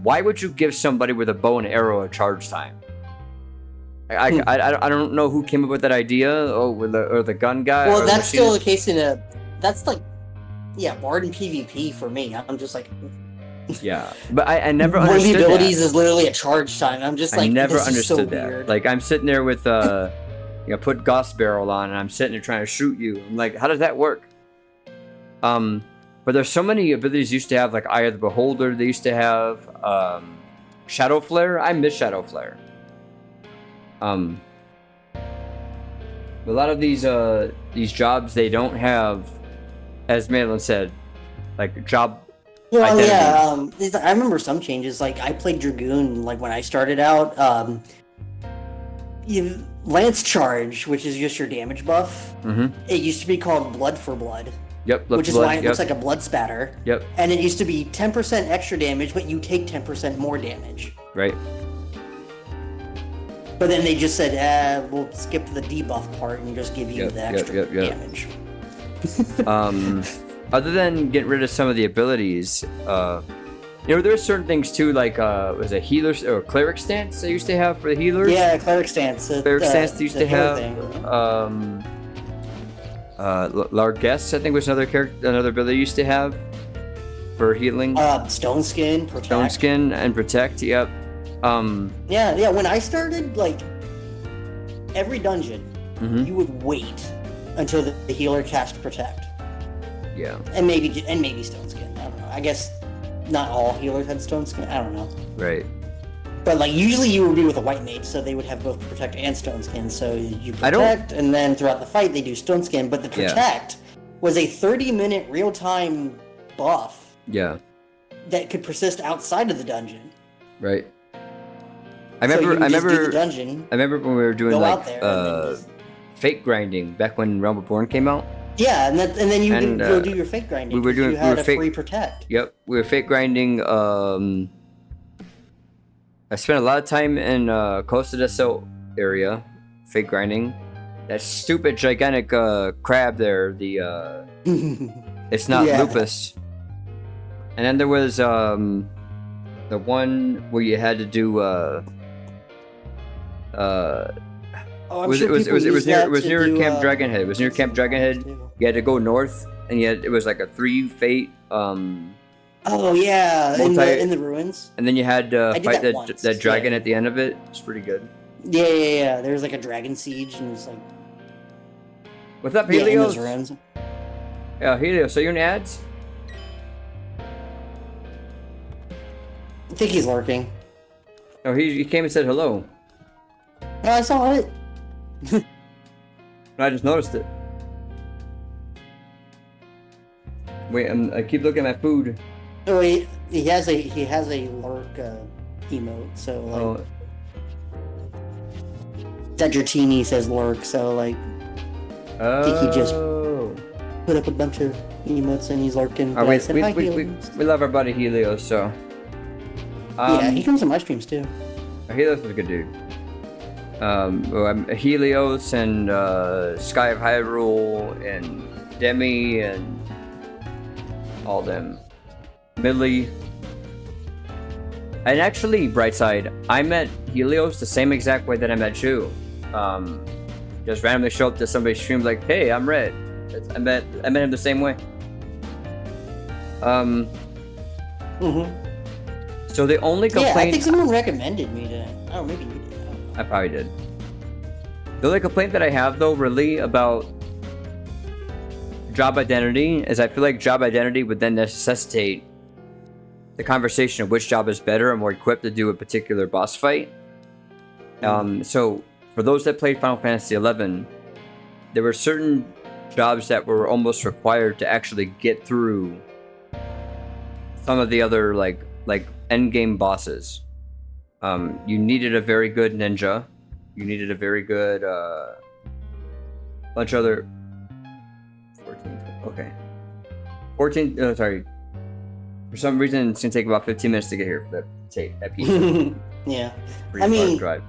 why would you give somebody with a bow and arrow a charge time? I don't know who came up with that idea. Or the gun guy. Well, that's still the case in that's like, yeah, Bard and PvP for me. I'm just like. Yeah, but I never understood understood one of the abilities that. is literally a charge time. I'm just like, I never this understood is so that. weird. Like I'm sitting there with put Gauss barrel on, and I'm sitting there trying to shoot you. I'm like, how does that work? But there's so many abilities used to have, like Eye of the Beholder. They used to have Shadow Flare. I miss Shadow Flare. A lot of these jobs, they don't have, as Malin said, like job. Well, yeah, I remember some changes. Like I played Dragoon, like when I started out. Lance Charge, which is just your damage buff. Mm-hmm. It used to be called Blood for Blood. Yep. Which is why it looks like a blood spatter. Yep. And it used to be 10% extra damage, but you take 10% more damage. Right. But then they just said, we'll skip the debuff part and just give you the extra damage. Other than getting rid of some of the abilities, You know, there's certain things too, like was a healer or cleric stance they used to have for the healers. Yeah, cleric stance. Cleric stance they used to have. Thing. Largess, I think, was another ability they used to have for healing. Stone skin, protect. Stone skin and protect. Yep. Yeah. When I started, like, every dungeon, Mhm. you would wait until the healer cast protect. Yeah. And maybe stone skin. I don't know. I guess not all healers had stone skin. I don't know. Right. But like usually you would be with a white mage, so they would have both protect and stone skin. So you protect, and then throughout the fight they do stone skin. But the protect was a 30-minute real-time buff. Yeah. That could persist outside of the dungeon. Right. I remember do the dungeon. I remember when we were doing like just... fake grinding back when Realm Reborn came out. Yeah, and then you go do your fake grinding. You had a free protect. Yep, we were fake grinding. I spent a lot of time in Costa del Sol area, fake grinding. That stupid gigantic crab there. The it's not lupus. And then there was the one where you had to do it was near Camp Dragonhead. It was near Camp Dragonhead. You had to go north, and it was like a 3 fate. Oh yeah, in the ruins. And then you had to fight that dragon at the end of it. It's pretty good. Yeah. There was like a dragon siege, and it's like. What's up, Helios? Yeah, yeah, Helios. So you're in ads? I think he's lurking. Oh, he came and said hello. Oh, I saw it. I just noticed it. Wait, I keep looking at my food. Oh, he has a lurk emote. So like, Cedratini says lurk. So like, I think he just put up a bunch of emotes and he's lurking. We love our buddy Helios. So yeah, he comes to my streams too. Helios is a good dude. Helios and Sky of Hyrule and Demi and all them. Millie. And actually, Brightside, I met Helios the same exact way that I met you. Just randomly show up to somebody's stream like, hey, I'm Red. I met him the same way. So the only complaint... Yeah, I think someone recommended me to... Oh, maybe you did. I probably did. The only complaint that I have, though, really, about job identity is I feel like job identity would then necessitate the conversation of which job is better and more equipped to do a particular boss fight. So, for those that played Final Fantasy XI, there were certain jobs that were almost required to actually get through some of the other, like endgame bosses. You needed a very good ninja. You needed a very good bunch of other 14. Okay. 14. Sorry. For some reason, it's gonna take about 15 minutes to get here for that piece. Yeah. Pretty far drive.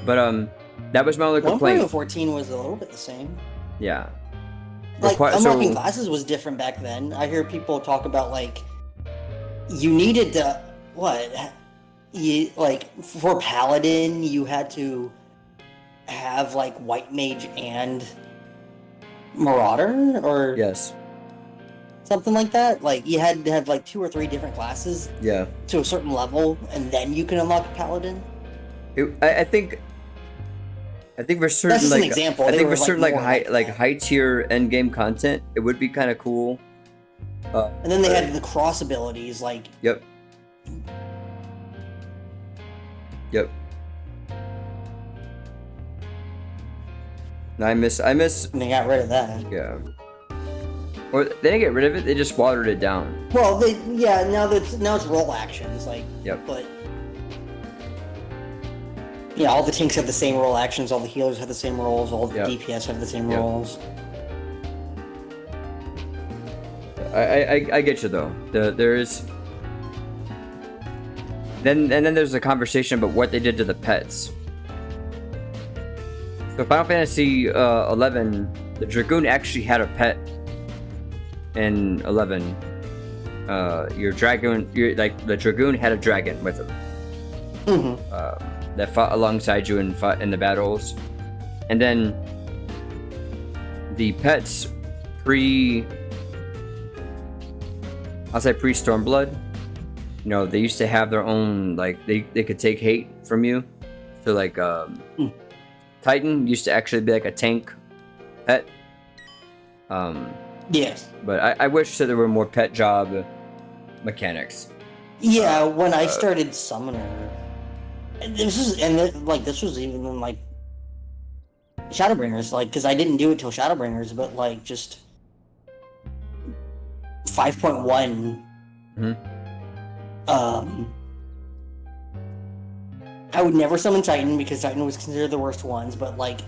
But that was my only complaint. 1.14 was a little bit the same. Yeah. Like unlocking classes was different back then. I hear people talk about like you needed to for Paladin you had to have like White Mage and Marauder or yes. Something like that. Like you had to have like 2 or 3 different classes. Yeah. To a certain level, and then you can unlock Paladin. I think for certain That's just an example. I think for certain high tier end game content, it would be kind of cool. And then they had the cross abilities like. Yep. No, I miss. And they got rid of that. Yeah. Or they didn't get rid of it. They just watered it down. Well, now it's roll actions like. Yep. But. Yeah, all the tanks have the same roll actions. All the healers have the same rolls. All the DPS have the same rolls. I get you though. There's. Then there's a conversation about what they did to the pets. So Final Fantasy 11, the Dragoon actually had a pet in 11. your dragoon, like the dragoon had a dragon with him that fought alongside you and fought in the battles, and then the pets I'll say pre Stormblood. You know, they used to have their own, like they could take hate from you. So like Titan used to actually be like a tank pet. Yes. But I wish that there were more pet job mechanics. Yeah, when I started Summoner, this was even in like Shadowbringers, like, because I didn't do it till Shadowbringers, but like just 5.1. I would never summon Titan because Titan was considered the worst ones, but like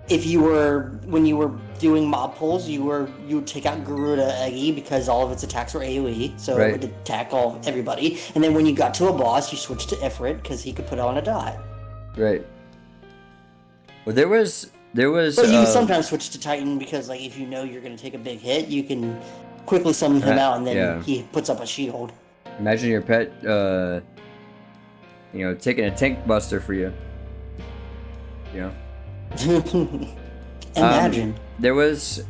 when you were doing mob pulls, you would take out Garuda Eggy because all of its attacks were AoE, so it would attack everybody. And then when you got to a boss, you switched to Ifrit because he could put on a dot. Right. Well, there was. But you can sometimes switch to Titan because, like, if you know you're going to take a big hit, you can quickly summon him out, and then he puts up a shield. Imagine your pet, taking a tank buster for you. You know. Imagine. There was.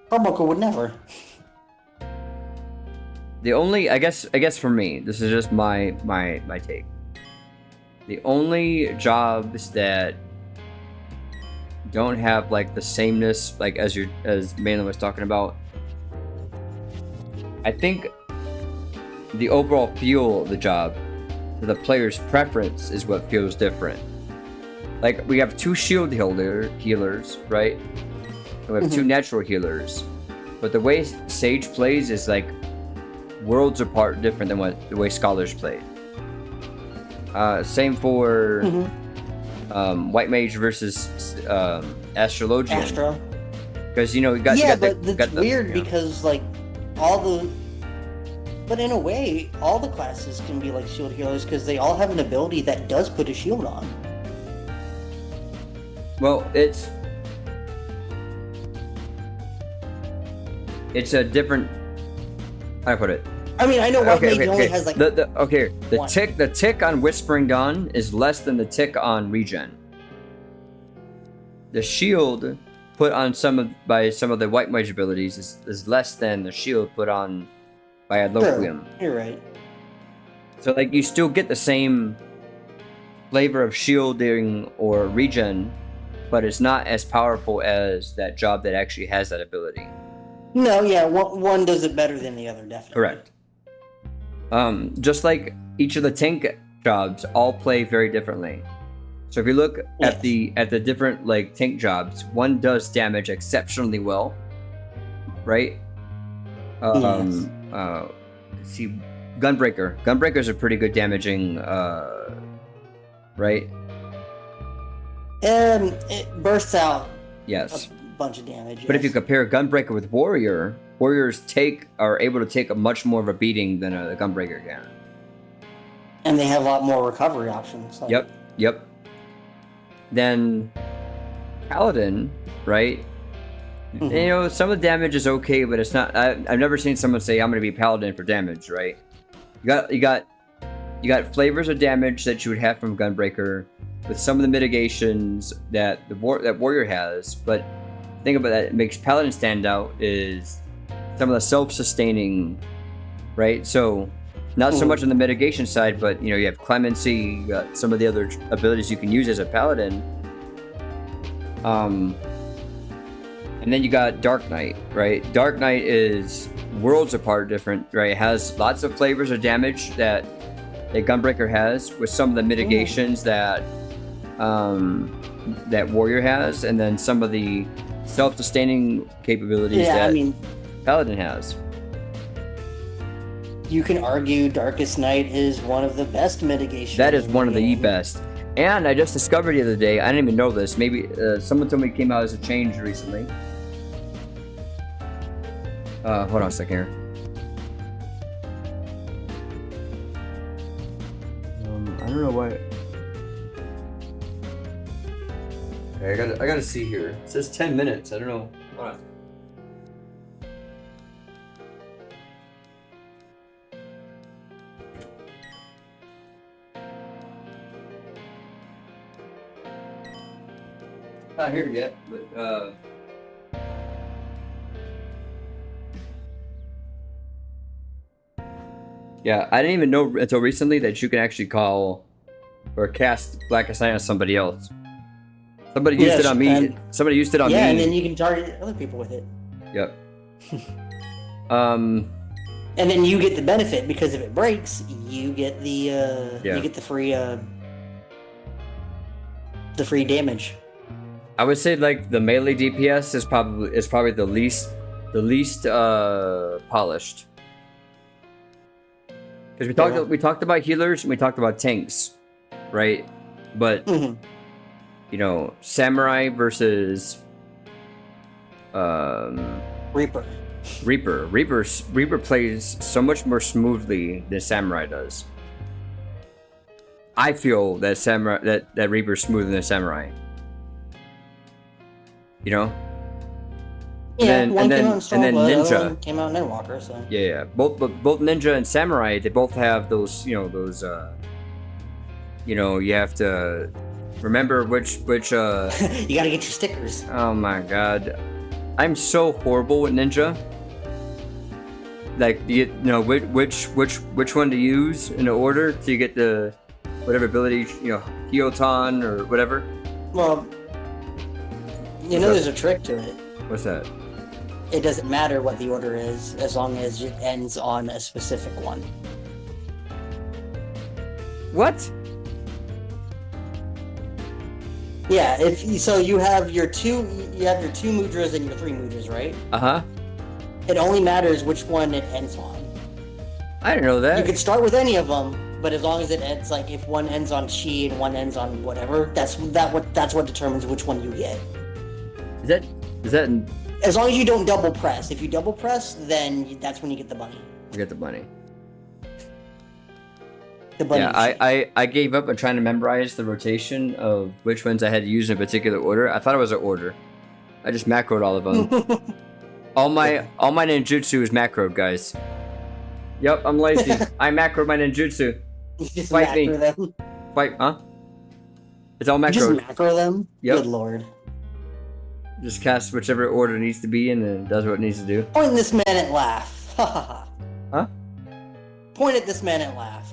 Arboko would never. The only, I guess for me, this is just my take. The only jobs that don't have like the sameness, like as Maynard was talking about, I think the overall feel of the job for the player's preference is what feels different. Like, we have 2 shield healers, right? And we have 2 natural healers. But the way Sage plays is like worlds apart different than the way Scholars played. Same for White Mage versus Astrologian. Astro. Because, you got... That's weird because, like, But in a way, all the classes can be like shield healers because they all have an ability that does put a shield on. Well, it's a different. How do I put it? I mean, I know White Mage only has like the tick on Whispering Dawn is less than the tick on Regen. The shield put on by some of the White Mage abilities is less than the shield put on by Adloquium. Sure, you're right. So like you still get the same flavor of shielding or regen, but it's not as powerful as that job that actually has that ability. No, yeah, one does it better than the other, definitely. Correct. Just like each of the tank jobs all play very differently. So if you look at the different like tank jobs, one does damage exceptionally well, right? Let's see, Gunbreaker. Gunbreaker's a pretty good damaging, right? It bursts out. Yes. A bunch of damage. But if you compare Gunbreaker with Warrior, Warriors are able to take a much more of a beating than a Gunbreaker can. And they have a lot more recovery options. Like. Yep. Then Paladin, right? Mm-hmm. Some of the damage is okay, but it's not. I've never seen someone say I'm going to be Paladin for damage, right? You got flavors of damage that you would have from Gunbreaker, with some of the mitigations that that Warrior has. But the thing about that makes Paladin stand out is some of the self-sustaining, right? So not so much on the mitigation side, but you have Clemency, you got some of the other abilities you can use as a Paladin. And then you got Dark Knight, right? Dark Knight is worlds apart different, right? It has lots of flavors of damage that Gunbreaker has, with some of the mitigations that Warrior has, and then some of the self-sustaining capabilities Paladin has. You can argue Darkest Night is one of the best mitigations. That is one of the best. And I just discovered the other day, I didn't even know this, maybe someone told me it came out as a change recently. Hold on a second here. I don't know why. Okay, I gotta see here. It says 10 minutes. I don't know. Hold on. not here yet, but yeah, I didn't even know until recently that you can actually call or cast Blackest Night on somebody else. Somebody used it on me. Somebody used it on me. Yeah, and then you can target other people with it. Yep. And then you get the benefit because if it breaks, you get the you get the free damage. I would say like the melee DPS is probably the least polished. Because we talked about healers and we talked about tanks, right? But you know, samurai versus Reaper plays so much more smoothly than samurai does. I feel that that Reaper's smoother than samurai. You know? Yeah, and then ninja came out in Endwalker, so yeah. Both ninja and samurai, they both have those, you know, you have to remember which you gotta get your stickers. Oh my god. I'm so horrible with ninja. Like, you know, which one to use in order to get the whatever ability, you know, Hyoton or whatever. Well, you know, there's a trick to it. What's that? It doesn't matter what the order is, as long as it ends on a specific one. What? Yeah, so you have your two mudras and your 3 mudras, right? Uh-huh. It only matters which one it ends on. I didn't know that. You can start with any of them, but as long as it ends, like if one ends on chi and one ends on whatever, that's what determines which one you get. Is that as long as you don't double press. If you double press, then that's when you get the bunny. You get the bunny. The bunny. Yeah, I gave up on trying to memorize the rotation of which ones I had to use in a particular order. I thought it was an order. I just macroed all of them. all my ninjutsu is macroed, guys. Yep, I'm lazy. I macroed my ninjutsu. You just Fight macro me. them. Fight, huh? It's all macroed. You just macro them? Yep. Good lord. Just cast whichever order it needs to be in and it does what it needs to do. Point this man and laugh. Ha ha ha. Huh? Point at this man and laugh.